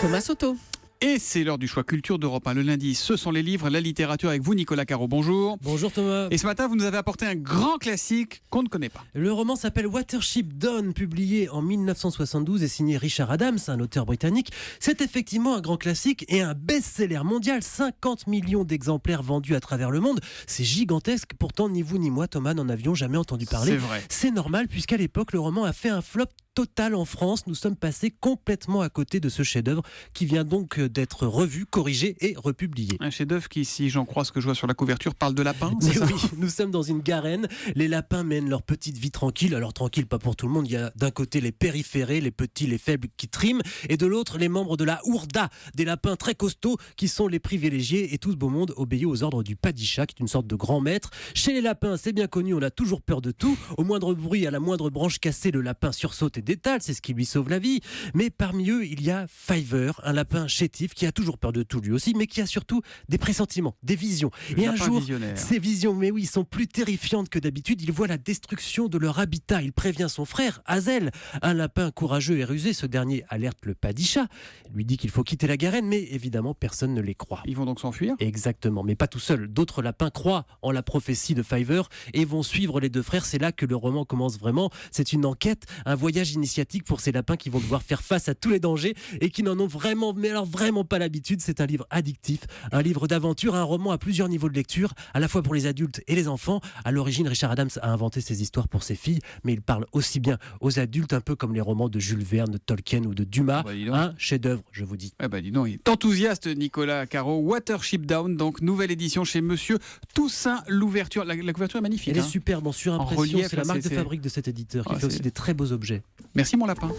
Thomas Soto. Et c'est l'heure du choix culture d'Europe 1. Le lundi, ce sont les livres, la littérature avec vous, Nicolas Caro. Bonjour. Bonjour Thomas. Et ce matin, vous nous avez apporté un grand classique qu'on ne connaît pas. Le roman s'appelle Watership Down, publié en 1972 et signé Richard Adams, un auteur britannique. C'est effectivement un grand classique et un best-seller mondial. 50 millions d'exemplaires vendus à travers le monde. C'est gigantesque. Pourtant, ni vous ni moi, Thomas, n'en avions jamais entendu parler. C'est vrai. C'est normal, puisqu'à l'époque, le roman a fait un flop total en France. Nous sommes passés complètement à côté de ce chef-d'œuvre qui vient donc d'être revu, corrigé et republié. Un chef-d'œuvre qui, si j'en crois ce que je vois sur la couverture, parle de lapins. Mais c'est ça oui, nous sommes dans une garenne. Les lapins mènent leur petite vie tranquille. Alors tranquille, pas pour tout le monde. Il y a d'un côté les périphérés, les petits, les faibles qui triment, et de l'autre les membres de la Hourda, des lapins très costauds qui sont les privilégiés. Et tout ce beau monde obéit aux ordres du Padishah, qui est une sorte de grand maître. Chez les lapins, c'est bien connu, on a toujours peur de tout. Au moindre bruit, à la moindre branche cassée, le lapin sursaute et détale. C'est ce qui lui sauve la vie. Mais parmi eux, il y a Fiver, un lapin chétif qui a toujours peur de tout lui aussi, mais qui a surtout des pressentiments, des visions. Le Et un lapin jour, visionnaire. ces visions, mais oui, sont plus terrifiantes que d'habitude. Il voit la destruction de leur habitat. Il prévient son frère, Hazel, un lapin courageux et rusé. Ce dernier alerte le Padishah, lui dit qu'il faut quitter la garenne, mais évidemment, personne ne les croit. Ils vont donc s'enfuir. Exactement, mais pas tout seul. D'autres lapins croient en la prophétie de Fiver et vont suivre les deux frères. C'est là que le roman commence vraiment. C'est une enquête, un voyage initiatique pour ces lapins qui vont devoir faire face à tous les dangers et qui n'en ont vraiment, mais alors vraiment pas l'habitude. C'est un livre addictif, un livre d'aventure, un roman à plusieurs niveaux de lecture, à la fois pour les adultes et les enfants. À l'origine, Richard Adams a inventé ces histoires pour ses filles, mais il parle aussi bien aux adultes, un peu comme les romans de Jules Verne, de Tolkien ou de Dumas. Bah, dis donc. Un chef-d'œuvre, je vous dis. Dis donc, il est enthousiaste, Nicolas Caro. Watership Down, donc nouvelle édition chez Monsieur Toussaint. L'ouverture, la couverture est magnifique. Elle est superbe en surimpression. relief, C'est la là, marque c'est- de fabrique de cet éditeur qui Ah, fait aussi des très beaux objets. Merci mon lapin.